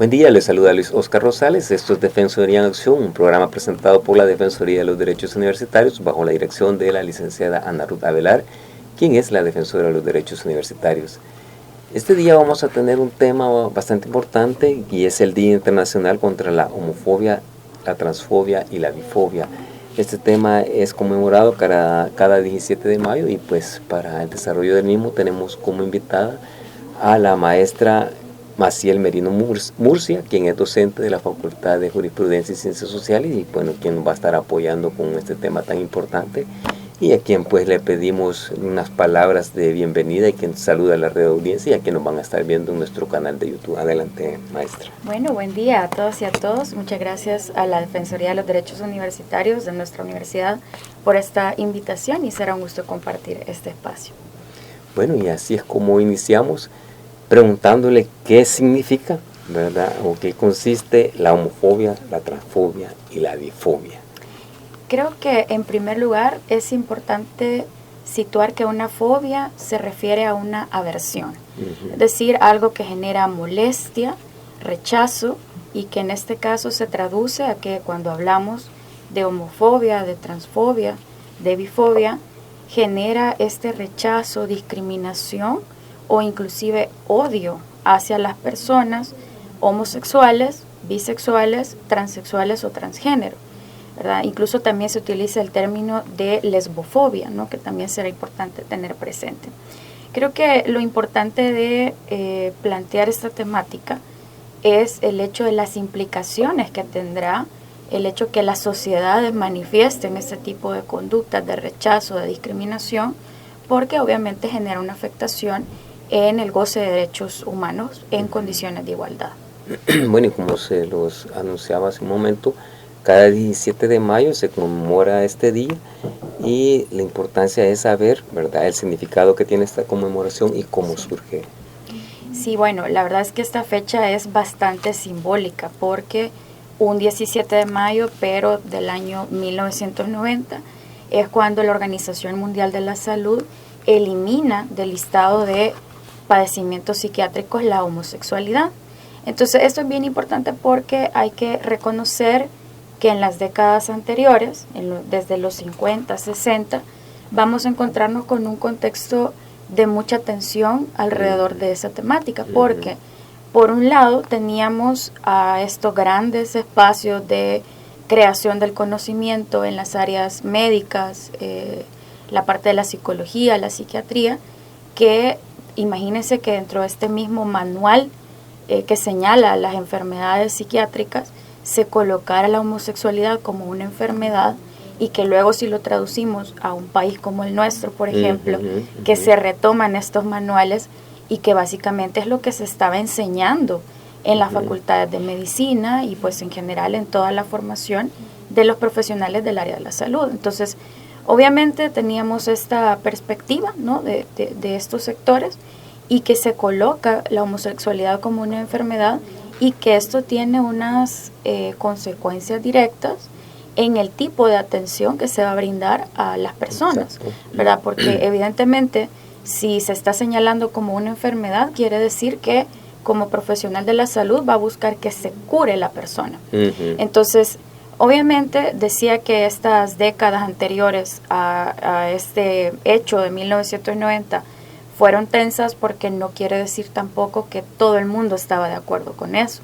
Buen día, les saluda Luis Oscar Rosales. Esto es Defensoría en Acción, un programa presentado por la Defensoría de los Derechos Universitarios bajo la dirección de la licenciada Ana Ruth Avelar, quien es la Defensora de los Derechos Universitarios. Este día vamos a tener un tema bastante importante y es el Día Internacional contra la Homofobia, la Transfobia y la Bifobia. Este tema es conmemorado cada 17 de mayo y pues para el desarrollo del mismo tenemos como invitada a la maestra Maciel Merino Murcia, quien es docente de la Facultad de Jurisprudencia y Ciencias Sociales y bueno, quien nos va a estar apoyando con este tema tan importante y a quien pues le pedimos unas palabras de bienvenida y quien saluda a la red de audiencia y a quien nos van a estar viendo en nuestro canal de YouTube. Adelante, maestra. Bueno, buen día a todos y a todos. Muchas gracias a la Defensoría de los Derechos Universitarios de nuestra universidad por esta invitación y será un gusto compartir este espacio. Bueno, y así es como iniciamos preguntándole qué significa, ¿verdad? O qué consiste la homofobia, la transfobia y la bifobia. Creo que en primer lugar es importante situar que una fobia se refiere a una aversión, es decir, algo que genera molestia, rechazo y que en este caso se traduce a que cuando hablamos de homofobia, de transfobia, de bifobia, genera este rechazo, discriminación o inclusive odio hacia las personas homosexuales, bisexuales, transexuales o transgénero, ¿verdad? Incluso también se utiliza el término de lesbofobia, ¿no? Que también será importante tener presente. Creo que lo importante de plantear esta temática es el hecho de las implicaciones que tendrá el hecho que las sociedades manifiesten este tipo de conductas de rechazo, de discriminación, porque obviamente genera una afectación en el goce de derechos humanos en condiciones de igualdad. Bueno, y como se los anunciaba hace un momento, cada 17 de mayo se conmemora este día y la importancia es saber, ¿verdad?, el significado que tiene esta conmemoración y cómo surge. Sí, bueno, la verdad es que esta fecha es bastante simbólica porque un 17 de mayo, pero del año 1990, es cuando la Organización Mundial de la Salud elimina del listado de padecimientos psiquiátricos la homosexualidad. Entonces esto es bien importante porque hay que reconocer que en las décadas anteriores, desde los 50, 60, vamos a encontrarnos con un contexto de mucha tensión alrededor de esa temática, porque por un lado teníamos a estos grandes espacios de creación del conocimiento en las áreas médicas, la parte de la psicología, la psiquiatría, que imagínense que dentro de este mismo manual que señala las enfermedades psiquiátricas, se colocara la homosexualidad como una enfermedad y que luego si lo traducimos a un país como el nuestro, por ejemplo, que se retoman estos manuales y que básicamente es lo que se estaba enseñando en las facultades de medicina y pues en general en toda la formación de los profesionales del área de la salud. Entonces, obviamente teníamos esta perspectiva, ¿no?, de estos sectores y que se coloca la homosexualidad como una enfermedad y que esto tiene unas consecuencias directas en el tipo de atención que se va a brindar a las personas, ¿verdad? Porque evidentemente si se está señalando como una enfermedad, quiere decir que como profesional de la salud va a buscar que se cure la persona. Entonces, obviamente decía que estas décadas anteriores a este hecho de 1990 fueron tensas porque no quiere decir tampoco que todo el mundo estaba de acuerdo con eso.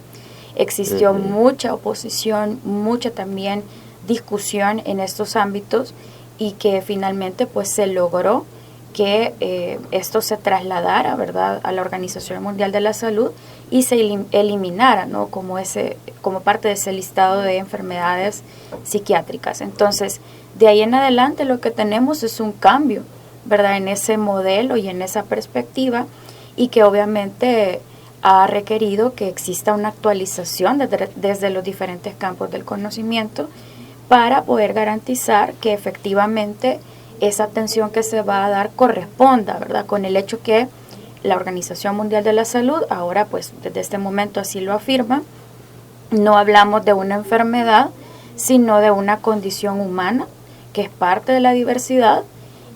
Existió mucha oposición, mucha también discusión en estos ámbitos y que finalmente pues se logró que esto se trasladara, ¿verdad?, a la Organización Mundial de la Salud y se eliminara, ¿no?, como parte de ese listado de enfermedades psiquiátricas. Entonces, de ahí en adelante lo que tenemos es un cambio, ¿verdad?, en ese modelo y en esa perspectiva y que obviamente ha requerido que exista una actualización desde los diferentes campos del conocimiento para poder garantizar que efectivamente esa atención que se va a dar corresponda, ¿verdad?, con el hecho que la Organización Mundial de la Salud, ahora pues desde este momento así lo afirma, no hablamos de una enfermedad, sino de una condición humana que es parte de la diversidad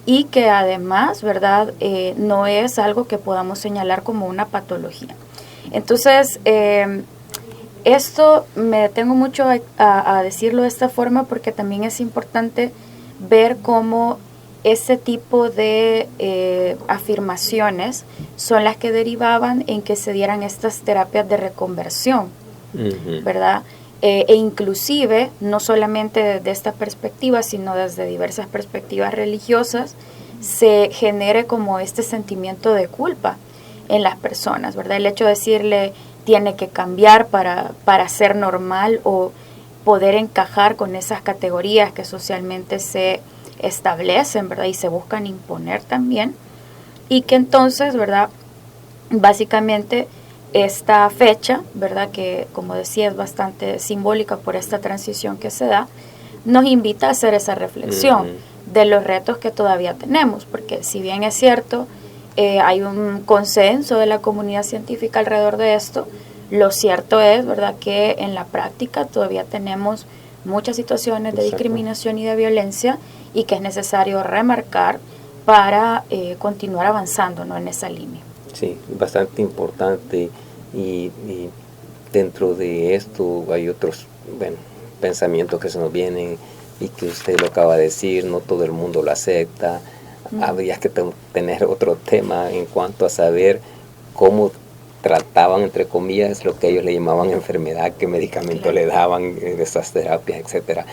y que además, ¿verdad?, no es algo que podamos señalar como una patología. Entonces, Esto me detengo mucho a decirlo de esta forma porque también es importante ver cómo ese tipo de afirmaciones son las que derivaban en que se dieran estas terapias de reconversión, ¿verdad? E inclusive, no solamente desde esta perspectiva, sino desde diversas perspectivas religiosas, se genere como este sentimiento de culpa en las personas, ¿verdad? El hecho de decirle tiene que cambiar para ser normal o poder encajar con esas categorías que socialmente se establecen, ¿verdad? Y se buscan imponer también. Y que entonces, ¿verdad? Básicamente esta fecha, ¿verdad? Que como decía es bastante simbólica por esta transición que se da, nos invita a hacer esa reflexión de los retos que todavía tenemos, porque si bien es cierto, hay un consenso de la comunidad científica alrededor de esto, lo cierto es, ¿verdad?, que en la práctica todavía tenemos muchas situaciones de discriminación y de violencia y que es necesario remarcar para continuar avanzando, ¿no?, en esa línea. Sí, bastante importante y dentro de esto hay otros, bueno, pensamientos que se nos vienen y que usted lo acaba de decir, no todo el mundo lo acepta. Habría que tener otro tema en cuanto a saber cómo trataban, entre comillas, lo que ellos le llamaban enfermedad, qué medicamento le daban, esas terapias, etcétera.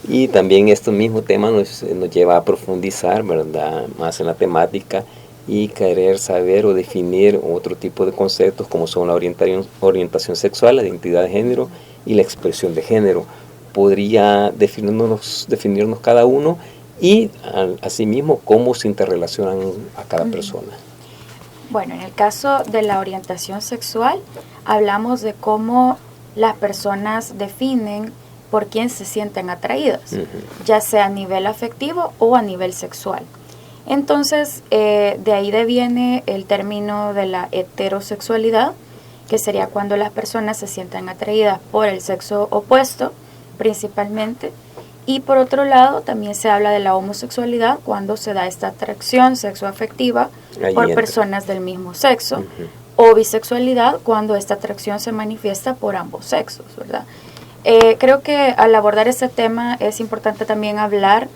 Y también este mismo tema nos lleva a profundizar, ¿verdad?, más en la temática y querer saber o definir otro tipo de conceptos como son la orientación sexual, la identidad de género y la expresión de género. Podría definirnos cada uno y asimismo cómo se interrelacionan a cada persona. Bueno, en el caso de la orientación sexual, hablamos de cómo las personas definen por quién se sienten atraídas, ya sea a nivel afectivo o a nivel sexual. Entonces, de ahí deviene el término de la heterosexualidad, que sería cuando las personas se sienten atraídas por el sexo opuesto, principalmente. Y por otro lado, también se habla de la homosexualidad cuando se da esta atracción sexoafectiva por personas del mismo sexo, o bisexualidad cuando esta atracción se manifiesta por ambos sexos, ¿verdad? Creo que al abordar este tema es importante también hablar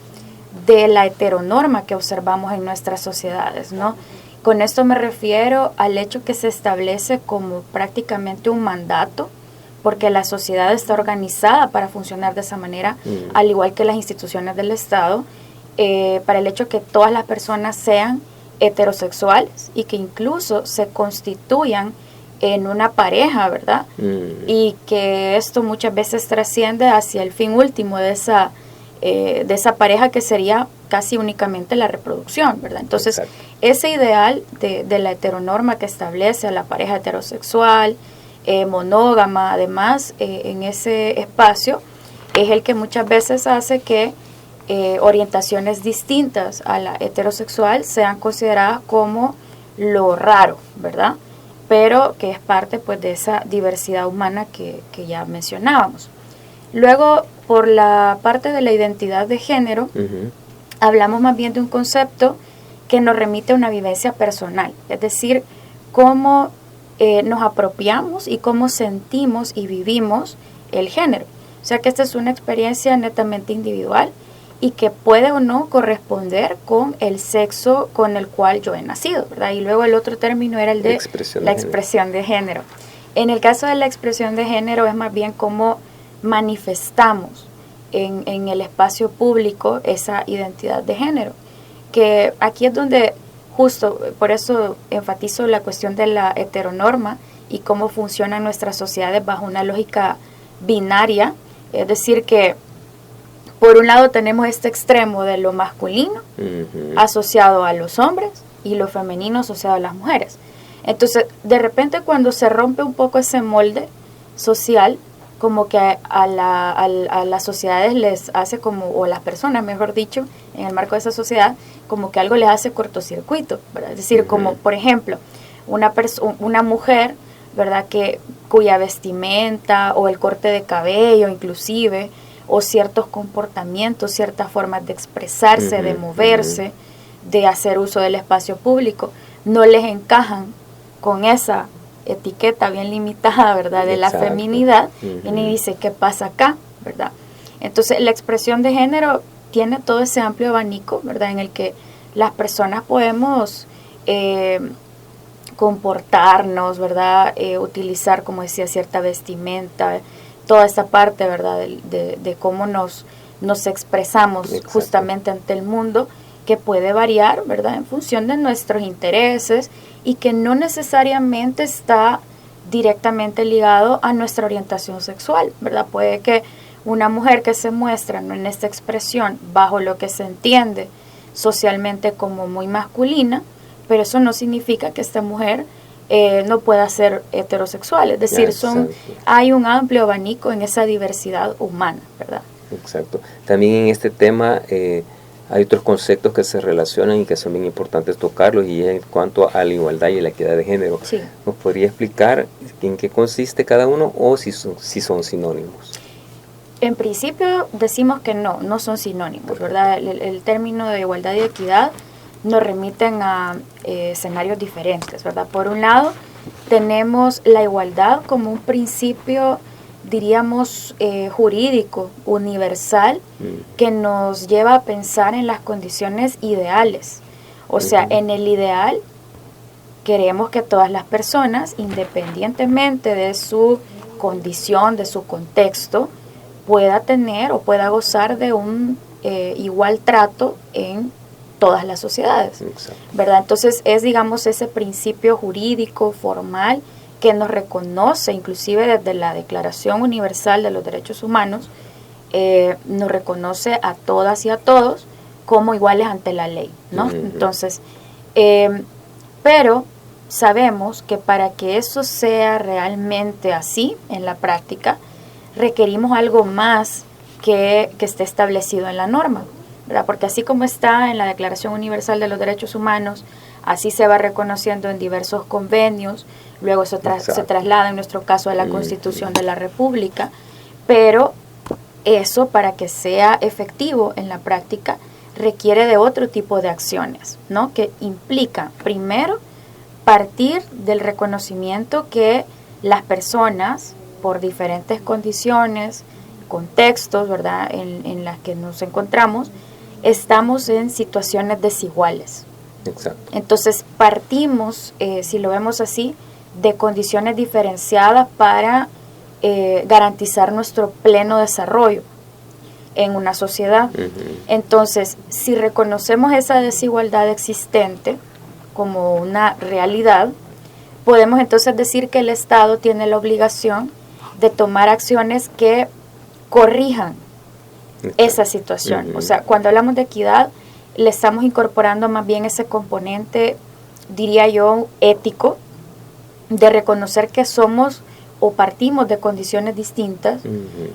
de la heteronorma que observamos en nuestras sociedades, ¿no? Con esto me refiero al hecho que se establece como prácticamente un mandato, porque la sociedad está organizada para funcionar de esa manera, al igual que las instituciones del Estado, para el hecho que todas las personas sean heterosexuales y que incluso se constituyan en una pareja, ¿verdad? Y que esto muchas veces trasciende hacia el fin último de esa pareja, que sería casi únicamente la reproducción, ¿verdad? Entonces, ese ideal de la heteronorma que establece a la pareja heterosexual, monógama, además, en ese espacio, es el que muchas veces hace que orientaciones distintas a la heterosexual sean consideradas como lo raro, ¿verdad? Pero que es parte, pues, de esa diversidad humana que ya mencionábamos. Luego, por la parte de la identidad de género, hablamos más bien de un concepto que nos remite a una vivencia personal, es decir, cómo nos apropiamos y cómo sentimos y vivimos el género. O sea que esta es una experiencia netamente individual y que puede o no corresponder con el sexo con el cual yo he nacido, ¿verdad? Y luego el otro término era el de la expresión de género. En el caso de la expresión de género es más bien cómo manifestamos en el espacio público esa identidad de género, que aquí es donde justo por eso enfatizo la cuestión de la heteronorma y cómo funcionan nuestras sociedades bajo una lógica binaria, es decir que por un lado tenemos este extremo de lo masculino asociado a los hombres y lo femenino asociado a las mujeres. Entonces, de repente cuando se rompe un poco ese molde social, como que a las sociedades les hace como, o a las personas, mejor dicho, en el marco de esa sociedad, como que algo les hace cortocircuito, ¿verdad? Es decir, como por ejemplo, una mujer, ¿verdad?, cuya vestimenta o el corte de cabello inclusive, o ciertos comportamientos, ciertas formas de expresarse, de moverse, de hacer uso del espacio público, no les encajan con esa etiqueta bien limitada, ¿verdad?, de la feminidad, viene y dice, ¿qué pasa acá?, ¿verdad? Entonces, la expresión de género tiene todo ese amplio abanico, ¿verdad?, en el que las personas podemos comportarnos, ¿verdad?, utilizar, como decía, cierta vestimenta, toda esta parte, ¿verdad?, de cómo nos expresamos justamente ante el mundo, que puede variar, ¿verdad?, en función de nuestros intereses y que no necesariamente está directamente ligado a nuestra orientación sexual, ¿verdad? Puede que una mujer que se muestra, ¿no?, en esta expresión bajo lo que se entiende socialmente como muy masculina, pero eso no significa que esta mujer no pueda ser heterosexual, es decir, hay un amplio abanico en esa diversidad humana, ¿verdad? Exacto. También en este tema hay otros conceptos que se relacionan y que son bien importantes tocarlos, y en cuanto a la igualdad y la equidad de género. Sí. ¿Nos podría explicar en qué consiste cada uno o si son sinónimos? En principio decimos que no son sinónimos, ¿verdad? El término de igualdad y equidad nos remiten a escenarios diferentes, ¿verdad? Por un lado, tenemos la igualdad como un principio, diríamos, jurídico, universal, que nos lleva a pensar en las condiciones ideales. O sea, en el ideal, queremos que todas las personas, independientemente de su condición, de su contexto, pueda tener o pueda gozar de un igual trato en todas las sociedades, ¿verdad? Entonces es, digamos, ese principio jurídico, formal, que nos reconoce, inclusive desde la Declaración Universal de los Derechos Humanos, nos reconoce a todas y a todos como iguales ante la ley, ¿no? Entonces, pero sabemos que para que eso sea realmente así en la práctica, requerimos algo más que esté establecido en la norma, ¿verdad? Porque así como está en la Declaración Universal de los Derechos Humanos, así se va reconociendo en diversos convenios, luego se traslada en nuestro caso a la Constitución de la República, pero eso, para que sea efectivo en la práctica, requiere de otro tipo de acciones, ¿no?, que implica, primero, partir del reconocimiento que las personas, por diferentes condiciones, contextos, ¿verdad?, en las que nos encontramos, estamos en situaciones desiguales. Exacto. Entonces partimos, si lo vemos así, de condiciones diferenciadas para garantizar nuestro pleno desarrollo en una sociedad. Entonces, si reconocemos esa desigualdad existente como una realidad, podemos entonces decir que el Estado tiene la obligación de tomar acciones que corrijan esa situación. O sea, cuando hablamos de equidad, le estamos incorporando más bien ese componente, diría yo, ético, de reconocer que somos o partimos de condiciones distintas,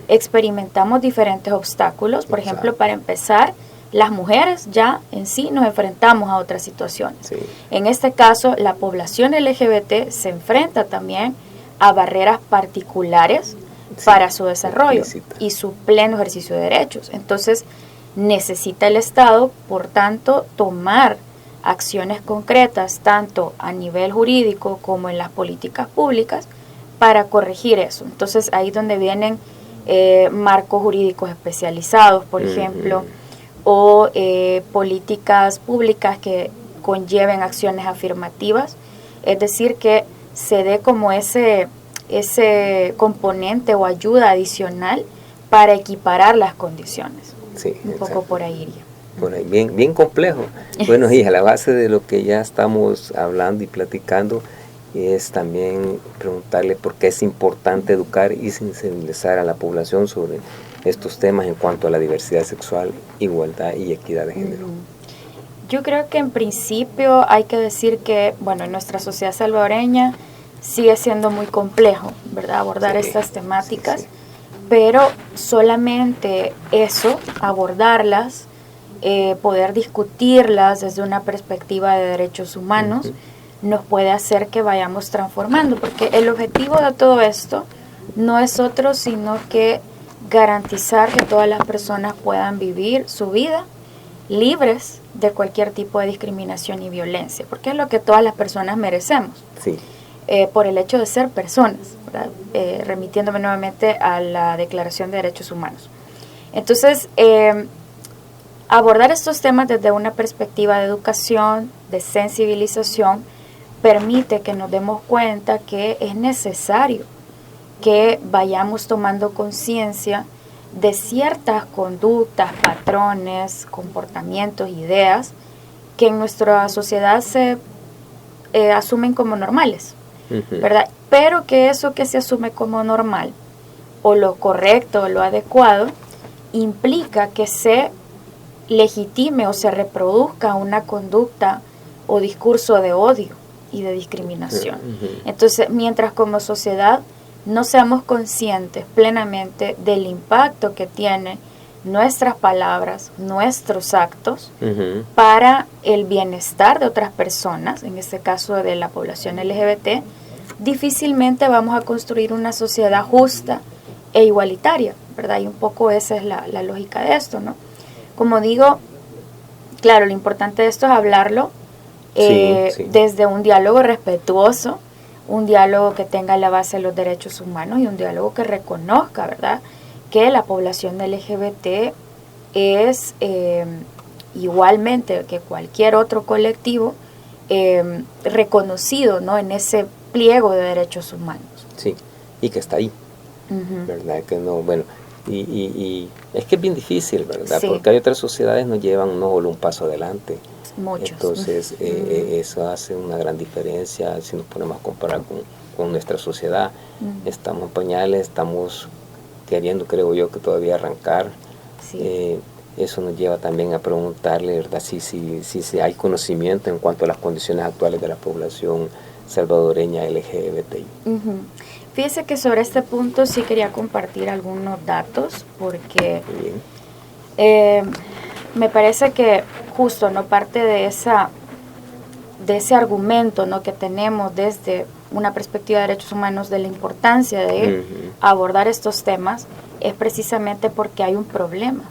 experimentamos diferentes obstáculos. Por ejemplo, para empezar, las mujeres ya en sí nos enfrentamos a otras situaciones. Sí. En este caso, la población LGBT se enfrenta también a barreras particulares para su desarrollo y su pleno ejercicio de derechos. Entonces, necesita el Estado, por tanto, tomar acciones concretas, tanto a nivel jurídico como en las políticas públicas, para corregir eso. Entonces, ahí es donde vienen marcos jurídicos especializados, por ejemplo, o políticas públicas que conlleven acciones afirmativas, es decir, que se dé como ese componente o ayuda adicional para equiparar las condiciones. Sí, un poco por ahí iría. Por ahí, bien complejo. Bueno, y a la base de lo que ya estamos hablando y platicando, es también preguntarle por qué es importante educar y sensibilizar a la población sobre estos temas en cuanto a la diversidad sexual, igualdad y equidad de género. Yo creo que en principio hay que decir que, bueno, en nuestra sociedad salvadoreña sigue siendo muy complejo, ¿verdad?, abordar estas temáticas, pero solamente eso, abordarlas, poder discutirlas desde una perspectiva de derechos humanos, nos puede hacer que vayamos transformando, porque el objetivo de todo esto no es otro sino que garantizar que todas las personas puedan vivir su vida libres de cualquier tipo de discriminación y violencia, porque es lo que todas las personas merecemos. Sí. por el hecho de ser personas, ¿verdad? Remitiéndome nuevamente a la Declaración de Derechos Humanos. Entonces, abordar estos temas desde una perspectiva de educación, de sensibilización, permite que nos demos cuenta que es necesario que vayamos tomando conciencia de ciertas conductas, patrones, comportamientos, ideas que en nuestra sociedad se asumen como normales, ¿verdad? Pero que eso que se asume como normal, o lo correcto, o lo adecuado, implica que se legitime o se reproduzca una conducta o discurso de odio y de discriminación. Entonces, mientras como sociedad no seamos conscientes plenamente del impacto que tienen nuestras palabras, nuestros actos, para el bienestar de otras personas, en este caso de la población LGBT, difícilmente vamos a construir una sociedad justa e igualitaria, ¿verdad? Y un poco esa es la lógica de esto, ¿no? Como digo, claro, lo importante de esto es hablarlo desde un diálogo respetuoso, un diálogo que tenga la base de los derechos humanos y un diálogo que reconozca, ¿verdad?, que la población LGBT es igualmente que cualquier otro colectivo reconocido, ¿no?, en ese pliego de derechos humanos. Sí, y que está ahí, ¿verdad? Que no, bueno, y es que es bien difícil, ¿verdad? Sí. Porque hay otras sociedades que nos llevan no solo un paso adelante. Muchos. Entonces, eso hace una gran diferencia si nos ponemos a comparar con nuestra sociedad. Estamos en pañales, estamos queriendo, creo yo, que todavía arrancar. Sí. Eso nos lleva también a preguntarle, ¿verdad?, si hay conocimiento en cuanto a las condiciones actuales de la población salvadoreña LGBTI. Fíjese que sobre este punto sí quería compartir algunos datos, porque me parece que justo, ¿no?, parte de ese argumento, ¿no?, que tenemos desde una perspectiva de derechos humanos de la importancia de abordar estos temas, es precisamente porque hay un problema.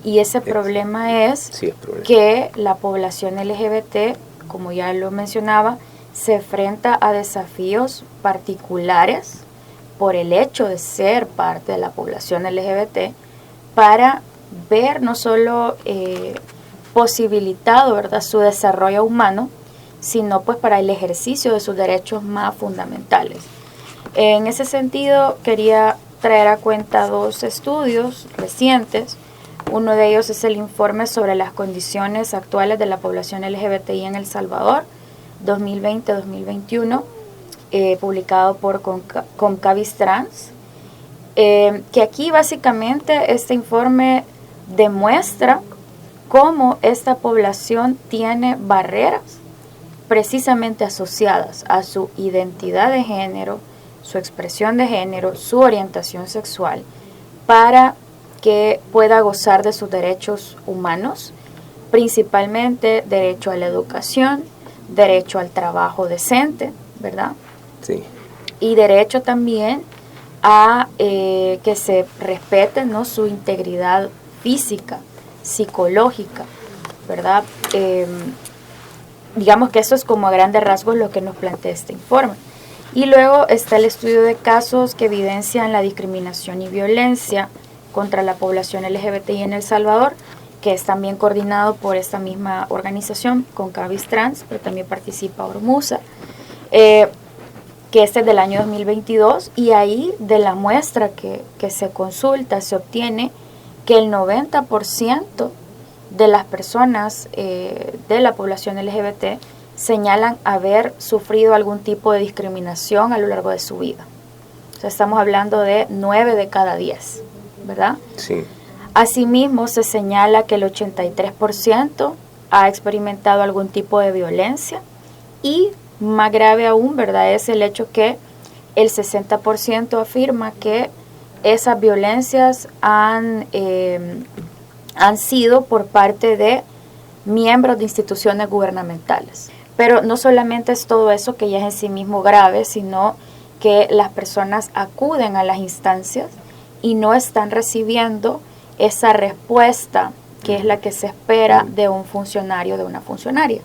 Y ese problema es que la población LGBT, como ya lo mencionaba, se enfrenta a desafíos particulares por el hecho de ser parte de la población LGBT, para ver no solo posibilitado, ¿verdad?, su desarrollo humano, sino pues para el ejercicio de sus derechos más fundamentales. En ese sentido, quería traer a cuenta dos estudios recientes. Uno de ellos es el informe sobre las condiciones actuales de la población LGBTI en El Salvador, 2020-2021, publicado por Comcavis Trans, que aquí básicamente este informe demuestra cómo esta población tiene barreras precisamente asociadas a su identidad de género, su expresión de género, su orientación sexual, para que pueda gozar de sus derechos humanos, principalmente derecho a la educación, derecho al trabajo decente, ¿verdad? Sí. Y derecho también a que se respete, ¿no?, su integridad física, psicológica, ¿verdad? Digamos que eso es como a grandes rasgos lo que nos plantea este informe. Y luego está el estudio de casos que evidencian la discriminación y violencia contra la población LGBTI en El Salvador, que es también coordinado por esta misma organización, Comcavis Trans, pero también participa Ormusa, que este es del año 2022, y ahí de la muestra que se consulta se obtiene que el 90% de las personas de la población LGBT señalan haber sufrido algún tipo de discriminación a lo largo de su vida. O sea, estamos hablando de 9 de cada 10, ¿verdad? Sí. Asimismo, se señala que el 83% ha experimentado algún tipo de violencia, y más grave aún, ¿verdad?, es el hecho que el 60% afirma que esas violencias han sido por parte de miembros de instituciones gubernamentales. Pero no solamente es todo eso, que ya es en sí mismo grave, sino que las personas acuden a las instancias y no están recibiendo esa respuesta que es la que se espera de un funcionario, de una funcionaria,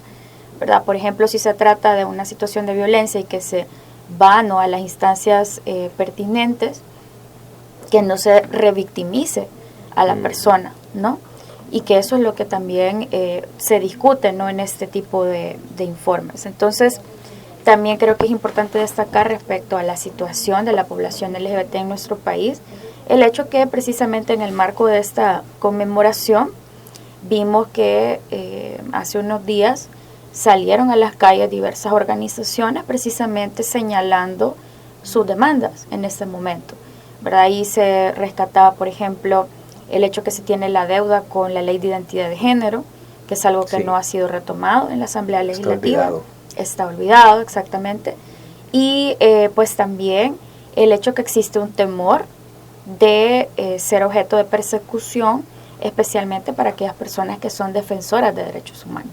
¿verdad? Por ejemplo, si se trata de una situación de violencia y que se va, ¿no?, a las instancias pertinentes, que no se revictimice a la persona, ¿no? Y que eso es lo que también se discute, ¿no?, en este tipo de informes. Entonces, también creo que es importante destacar respecto a la situación de la población LGBT en nuestro país, el hecho que precisamente en el marco de esta conmemoración vimos que hace unos días salieron a las calles diversas organizaciones precisamente señalando sus demandas en este momento, ¿verdad? Ahí se rescataba, por ejemplo, el hecho que se tiene la deuda con la ley de identidad de género, que es algo que no ha sido retomado en la Asamblea Legislativa. Está olvidado, exactamente. Y pues también el hecho que existe un temor de ser objeto de persecución, especialmente para aquellas personas que son defensoras de derechos humanos.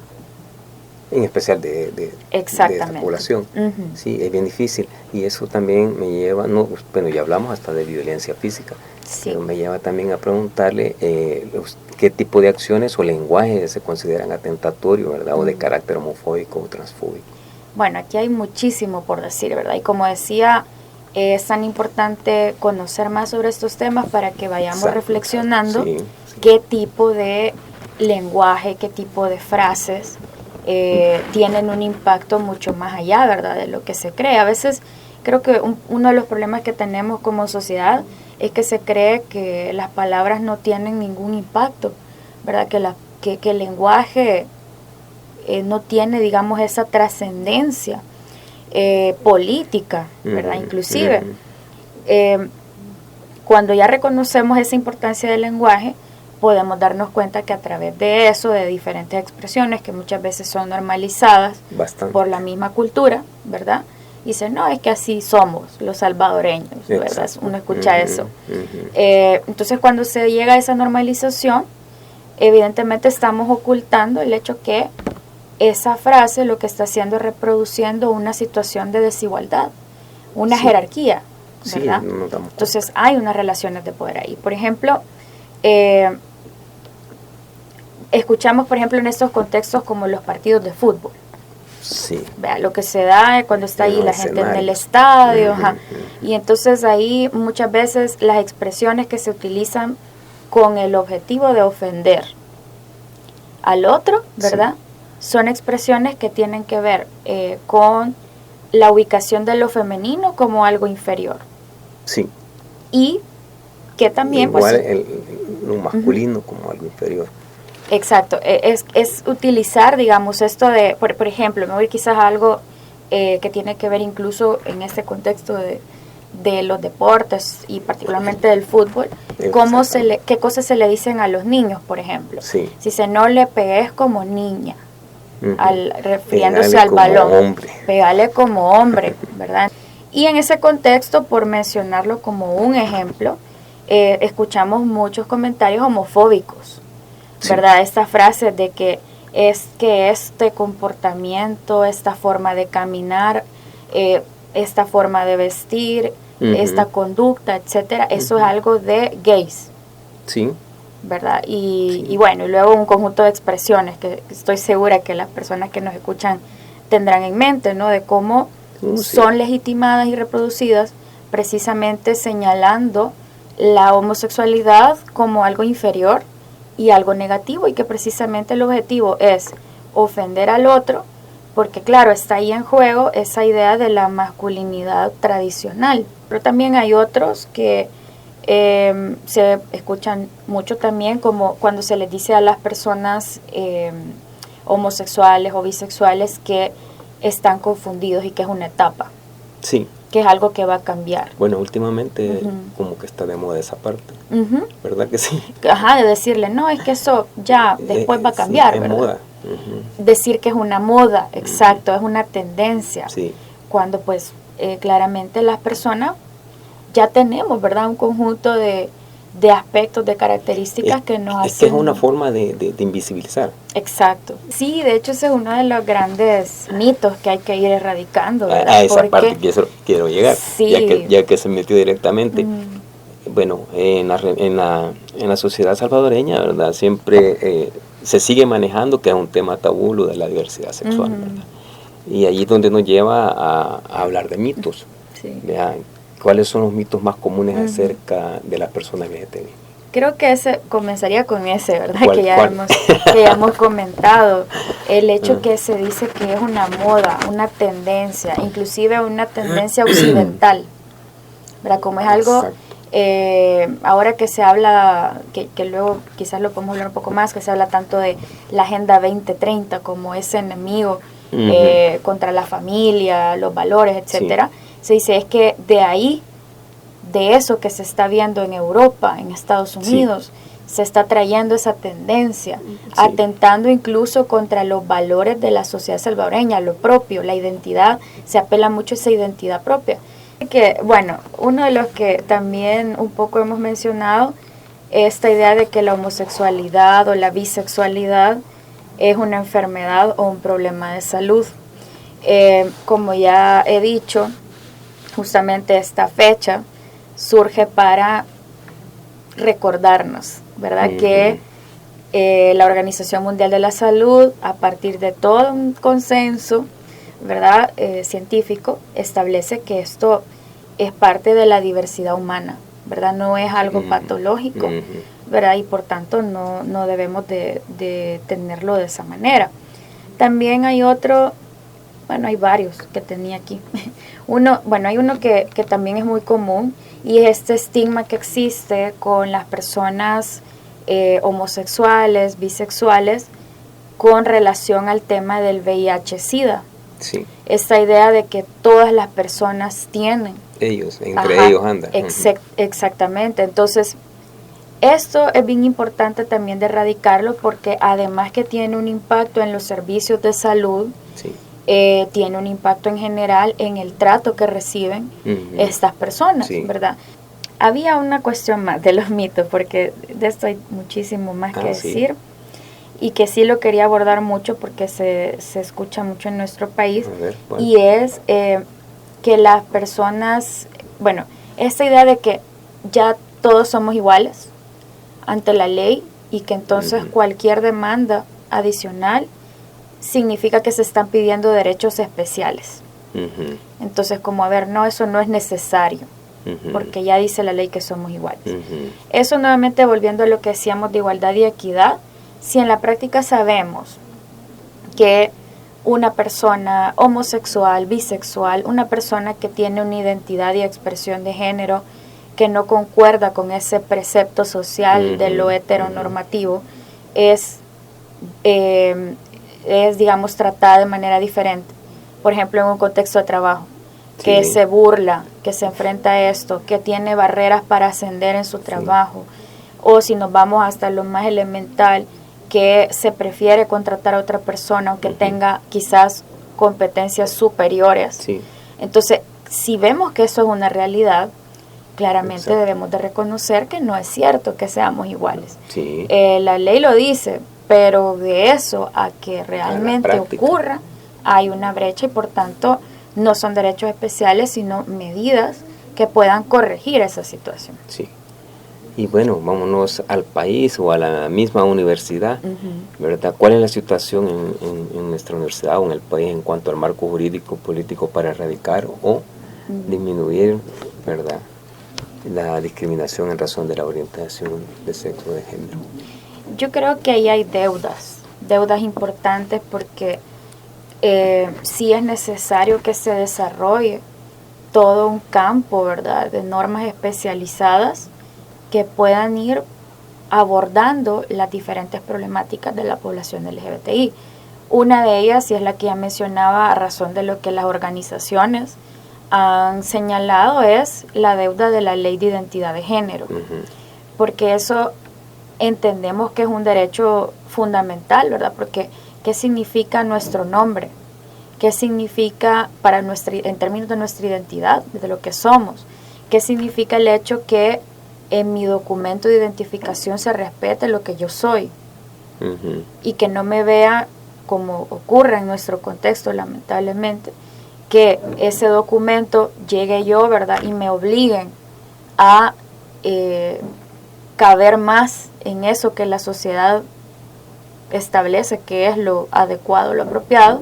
En especial de esta población. Sí, es bien difícil. Y eso también me lleva, bueno, ya hablamos hasta de violencia física, pero me lleva también a preguntarle qué tipo de acciones o lenguajes se consideran atentatorios, ¿verdad? O de carácter homofóbico o transfóbico. Bueno, aquí hay muchísimo por decir, ¿verdad? Y como decía, es tan importante conocer más sobre estos temas para que vayamos reflexionando qué tipo de lenguaje, qué tipo de frases tienen un impacto mucho más allá, ¿verdad?, de lo que se cree. A veces creo que uno de los problemas que tenemos como sociedad es que se cree que las palabras no tienen ningún impacto, ¿verdad?, que el lenguaje no tiene, digamos, esa trascendencia política, ¿verdad? Inclusive, cuando ya reconocemos esa importancia del lenguaje, podemos darnos cuenta que a través de eso, de diferentes expresiones que muchas veces son normalizadas por la misma cultura, ¿verdad? Dicen, no, es que así somos los salvadoreños, ¿verdad? Uno escucha eso. Entonces, cuando se llega a esa normalización, evidentemente estamos ocultando el hecho que esa frase lo que está haciendo es reproduciendo una situación de desigualdad, una jerarquía, ¿verdad? Entonces, hay unas relaciones de poder ahí. Por ejemplo, escuchamos, por ejemplo, en estos contextos como los partidos de fútbol. Vea, lo que se da cuando está ahí la gente en el estadio, y entonces ahí muchas veces las expresiones que se utilizan con el objetivo de ofender al otro, ¿verdad? Son expresiones que tienen que ver con la ubicación de lo femenino como algo inferior. Y que también igual pues, lo masculino como algo inferior. Exacto, es utilizar, digamos, esto de, por ejemplo, me voy quizás a algo que tiene que ver incluso en este contexto de los deportes y particularmente del fútbol, qué cosas se le dicen a los niños, por ejemplo. Si se no le pegues como niña, refiriéndose al balón, pégale como hombre, ¿verdad? Y en ese contexto, por mencionarlo como un ejemplo, escuchamos muchos comentarios homofóbicos, ¿verdad? Esta frase de que este comportamiento, esta forma de caminar, esta forma de vestir, esta conducta, etcétera, eso es algo de gays. ¿Verdad? Y bueno, y luego un conjunto de expresiones que estoy segura que las personas que nos escuchan tendrán en mente, ¿no? De cómo son legitimadas y reproducidas precisamente señalando la homosexualidad como algo inferior y algo negativo, y que precisamente el objetivo es ofender al otro, porque claro, está ahí en juego esa idea de la masculinidad tradicional. Pero también hay otros que se escuchan mucho también, como cuando se les dice a las personas homosexuales o bisexuales que están confundidos y que es una etapa. Que es algo que va a cambiar. Bueno, últimamente como que está de moda esa parte, ¿verdad que sí? De decirle, no, es que eso ya después va a cambiar, es ¿verdad? moda. Decir que es una moda, exacto, es una tendencia. Cuando pues claramente las personas ya tenemos, ¿verdad?, un conjunto de aspectos, de características que nos hacen... Es que es una forma de invisibilizar. Exacto. Sí, de hecho ese es uno de los grandes mitos que hay que ir erradicando, ¿verdad? A esa parte que quiero llegar, ya que se metió directamente. Bueno, en la sociedad salvadoreña, ¿verdad?, siempre se sigue manejando que es un tema tabú lo de la diversidad sexual, ¿verdad? Y allí es donde nos lleva a hablar de mitos. Sí. Vean, ¿cuáles son los mitos más comunes acerca de las personas LGTBI? Creo que comenzaría con ese, ¿verdad? ¿Cuál? Que ya hemos comentado. El hecho que se dice que es una moda, una tendencia, inclusive una tendencia occidental, ¿verdad? Como es algo, ahora que se habla, que luego quizás lo podemos hablar un poco más, que se habla tanto de la Agenda 2030 como ese enemigo contra la familia, los valores, etcétera. Se dice es que de ahí, de eso que se está viendo en Europa, en Estados Unidos, se está trayendo esa tendencia, atentando incluso contra los valores de la sociedad salvadoreña, lo propio, la identidad, se apela mucho a esa identidad propia. Que, bueno, uno de los que también un poco hemos mencionado, esta idea de que la homosexualidad o la bisexualidad es una enfermedad o un problema de salud. Como ya he dicho, justamente esta fecha surge para recordarnos, ¿verdad? Que la Organización Mundial de la Salud, a partir de todo un consenso, ¿verdad? Científico, establece que esto es parte de la diversidad humana, ¿verdad? No es algo patológico, ¿verdad? Y por tanto no debemos de tenerlo de esa manera. También hay otro, bueno, hay varios que tenía aquí. Hay uno que también es muy común, y es este estigma que existe con las personas homosexuales, bisexuales, con relación al tema del VIH-Sida. Sí. Esta idea de que todas las personas tienen. Entre ellos andan. Exactamente. Entonces, esto es bien importante también de erradicarlo, porque además que tiene un impacto en los servicios de salud, tiene un impacto en general en el trato que reciben estas personas, ¿verdad? Había una cuestión más de los mitos, porque de esto hay muchísimo más que decir, y que sí lo quería abordar mucho porque se escucha mucho en nuestro país, y es que las personas, esta idea de que ya todos somos iguales ante la ley, y que entonces cualquier demanda adicional significa que se están pidiendo derechos especiales. Entonces, eso no es necesario, porque ya dice la ley que somos iguales. Eso, nuevamente, volviendo a lo que decíamos de igualdad y equidad, si en la práctica sabemos que una persona homosexual, bisexual, una persona que tiene una identidad y expresión de género que no concuerda con ese precepto social de lo heteronormativo, es, digamos, tratada de manera diferente. Por ejemplo, en un contexto de trabajo, que se burla, que se enfrenta a esto, que tiene barreras para ascender en su trabajo, o si nos vamos hasta lo más elemental, que se prefiere contratar a otra persona aunque tenga quizás competencias superiores. Entonces, si vemos que eso es una realidad, claramente debemos de reconocer que no es cierto que seamos iguales. La ley lo dice, pero de eso a que realmente ocurra, hay una brecha, y por tanto no son derechos especiales, sino medidas que puedan corregir esa situación. Y bueno, vámonos al país o a la misma universidad, ¿verdad? ¿Cuál es la situación en nuestra universidad o en el país en cuanto al marco jurídico político para erradicar o disminuir, ¿verdad?, la discriminación en razón de la orientación de sexo, de género? Yo creo que ahí hay deudas importantes, porque sí es necesario que se desarrolle todo un campo, ¿verdad?, de normas especializadas que puedan ir abordando las diferentes problemáticas de la población LGBTI. Una de ellas, y es la que ya mencionaba, a razón de lo que las organizaciones han señalado, es la deuda de la ley de identidad de género, porque eso entendemos que es un derecho fundamental, ¿verdad? Porque ¿qué significa nuestro nombre? ¿Qué significa en términos de nuestra identidad, de lo que somos? ¿Qué significa el hecho que en mi documento de identificación se respete lo que yo soy? Y que no me vea, como ocurre en nuestro contexto, lamentablemente, que ese documento llegue yo, ¿verdad?, y me obliguen a caber más en eso que la sociedad establece que es lo adecuado, lo apropiado.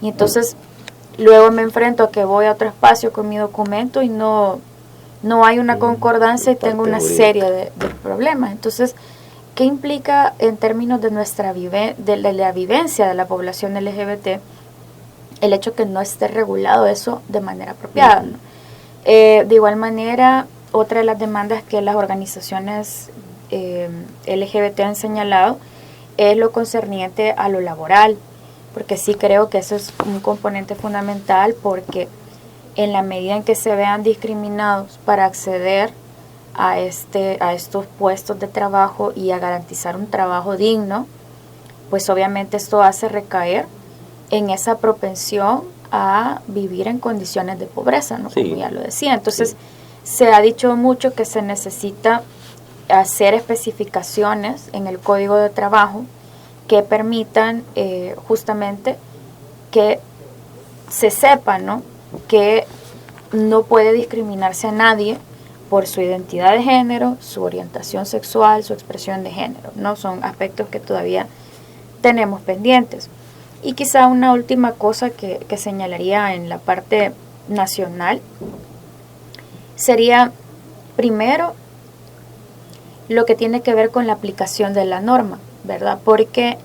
Y entonces luego me enfrento a que voy a otro espacio con mi documento y no hay una concordancia y tengo una serie de problemas. Entonces, ¿qué implica en términos de la vivencia de la población LGBT el hecho que no esté regulado eso de manera apropiada, ¿no? De igual manera, otra de las demandas que las organizaciones LGBT han señalado es lo concerniente a lo laboral, porque sí creo que eso es un componente fundamental, porque en la medida en que se vean discriminados para acceder a estos puestos de trabajo y a garantizar un trabajo digno, pues obviamente esto hace recaer en esa propensión a vivir en condiciones de pobreza, ¿no? Sí. Como ya lo decía. Entonces, se ha dicho mucho que se necesita hacer especificaciones en el Código de Trabajo que permitan justamente que se sepa, ¿no?, que no puede discriminarse a nadie por su identidad de género, su orientación sexual, su expresión de género, ¿no? Son aspectos que todavía tenemos pendientes. Y quizá una última cosa que señalaría en la parte nacional sería, primero, lo que tiene que ver con la aplicación de la norma, ¿verdad? Porque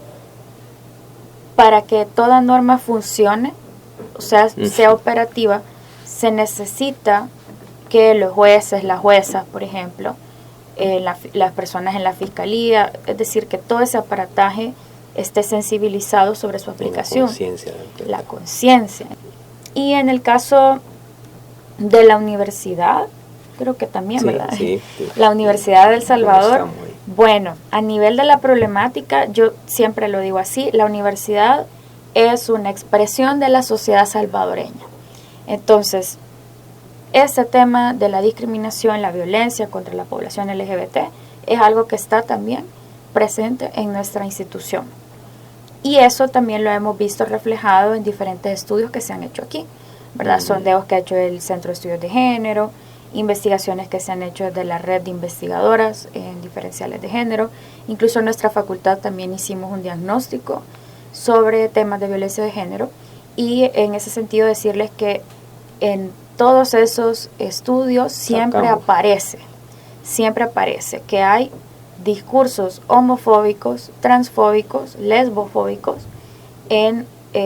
para que toda norma funcione, o sea, sea operativa, se necesita que los jueces, las juezas, por ejemplo, las personas en la fiscalía, es decir, que todo ese aparataje esté sensibilizado sobre su aplicación. La conciencia. Y en el caso de la universidad, creo que también, ¿verdad? Sí. La Universidad de El Salvador, bueno, a nivel de la problemática, yo siempre lo digo así, la universidad es una expresión de la sociedad salvadoreña. Entonces, ese tema de la discriminación, la violencia contra la población LGBT es algo que está también presente en nuestra institución. Y eso también lo hemos visto reflejado en diferentes estudios que se han hecho aquí, ¿verdad? Sondeos que ha hecho el Centro de Estudios de Género, investigaciones que se han hecho desde la red de investigadoras en diferenciales de género. Incluso en nuestra facultad también hicimos un diagnóstico sobre temas de violencia de género, y en ese sentido decirles que en todos esos estudios siempre aparece que hay discursos homofóbicos, transfóbicos, lesbofóbicos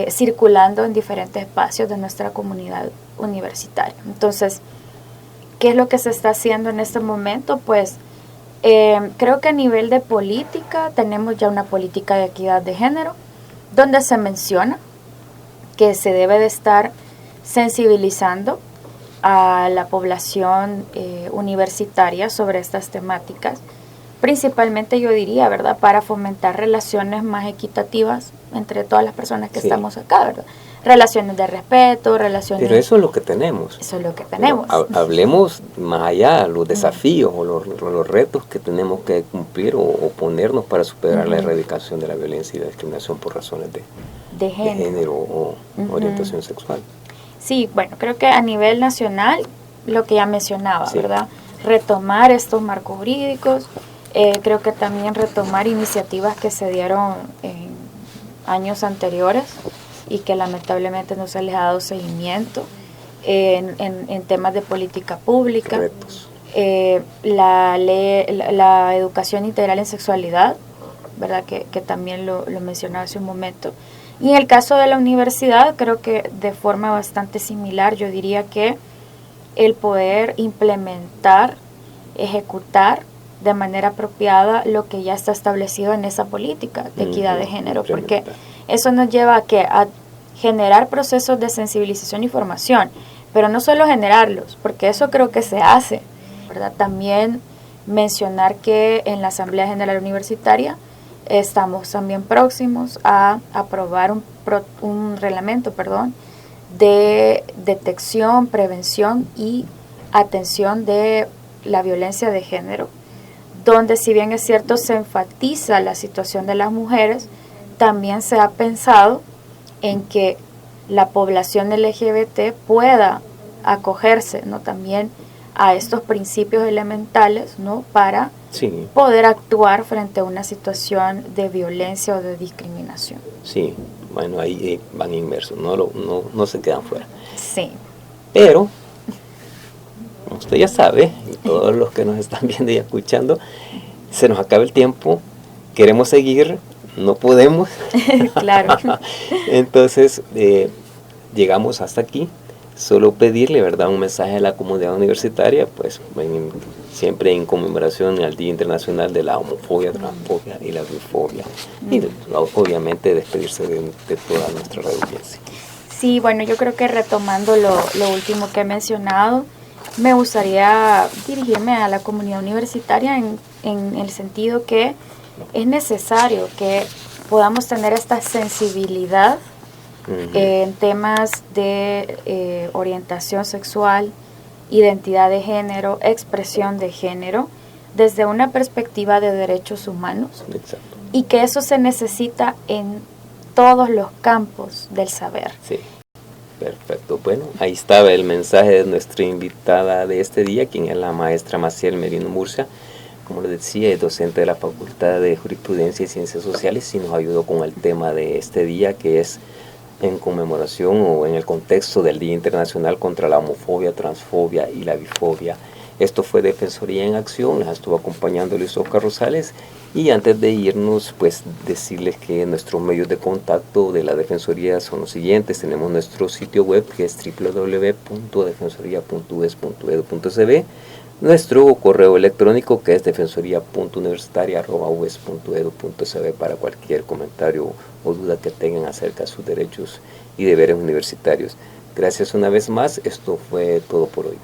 circulando en diferentes espacios de nuestra comunidad universitaria. Entonces, ¿qué es lo que se está haciendo en este momento? Pues creo que a nivel de política tenemos ya una política de equidad de género, donde se menciona que se debe de estar sensibilizando a la población universitaria sobre estas temáticas, principalmente yo diría, ¿verdad?, para fomentar relaciones más equitativas entre todas las personas que estamos acá, ¿verdad? Relaciones de respeto, relaciones... Pero eso es lo que tenemos. Eso es lo que tenemos. Hablemos más allá, los desafíos o los retos que tenemos que cumplir o ponernos para superar la erradicación de la violencia y la discriminación por razones de género o orientación sexual. Sí, bueno, creo que a nivel nacional, lo que ya mencionaba, ¿verdad? Retomar estos marcos jurídicos, creo que también retomar iniciativas que se dieron en años anteriores y que lamentablemente no se les ha dado seguimiento en temas de política pública. Retos. La educación integral en sexualidad, ¿verdad? Que también lo mencionaba hace un momento. Y en el caso de la universidad, creo que de forma bastante similar, yo diría que el poder implementar, ejecutar de manera apropiada lo que ya está establecido en esa política de equidad de género, porque eso nos lleva a generar procesos de sensibilización y formación, pero no solo generarlos, porque eso creo que se hace, ¿verdad? También mencionar que en la Asamblea General Universitaria estamos también próximos a aprobar un reglamento, de detección, prevención y atención de la violencia de género, donde, si bien es cierto, se enfatiza la situación de las mujeres, también se ha pensado en que la población LGBT pueda acogerse, ¿no?, también a estos principios elementales, ¿no?, para poder actuar frente a una situación de violencia o de discriminación. Sí, bueno, ahí van inmersos, no se quedan fuera. Sí. Pero, usted ya sabe, y todos los que nos están viendo y escuchando, se nos acaba el tiempo, queremos seguir, no podemos. Claro. Entonces, llegamos hasta aquí. Solo pedirle, ¿verdad?, un mensaje a la comunidad universitaria, pues siempre en conmemoración al Día Internacional de la Homofobia, Transfobia y la Bifobia. Y obviamente despedirse de toda nuestra audiencia. Sí, bueno, yo creo que retomando lo último que he mencionado, me gustaría dirigirme a la comunidad universitaria en el sentido que es necesario que podamos tener esta sensibilidad en temas de orientación sexual, identidad de género, expresión de género, desde una perspectiva de derechos humanos. Exacto. Y que eso se necesita en todos los campos del saber. Sí, perfecto. Bueno, ahí estaba el mensaje de nuestra invitada de este día, quien es la maestra Maciel Merino Murcia. Como les decía, es docente de la Facultad de Jurisprudencia y Ciencias Sociales y nos ayudó con el tema de este día, que es en conmemoración o en el contexto del Día Internacional contra la Homofobia, Transfobia y la Bifobia. Esto fue Defensoría en Acción, las estuvo acompañando Luis Oscar Rosales. Y antes de irnos, pues decirles que nuestros medios de contacto de la Defensoría son los siguientes. Tenemos nuestro sitio web, que es www.defensoría.ues.edu.cb, nuestro correo electrónico, que es defensoría.universitaria@ues.edu.cb, para cualquier comentario o duda que tengan acerca de sus derechos y deberes universitarios. Gracias una vez más, esto fue todo por hoy.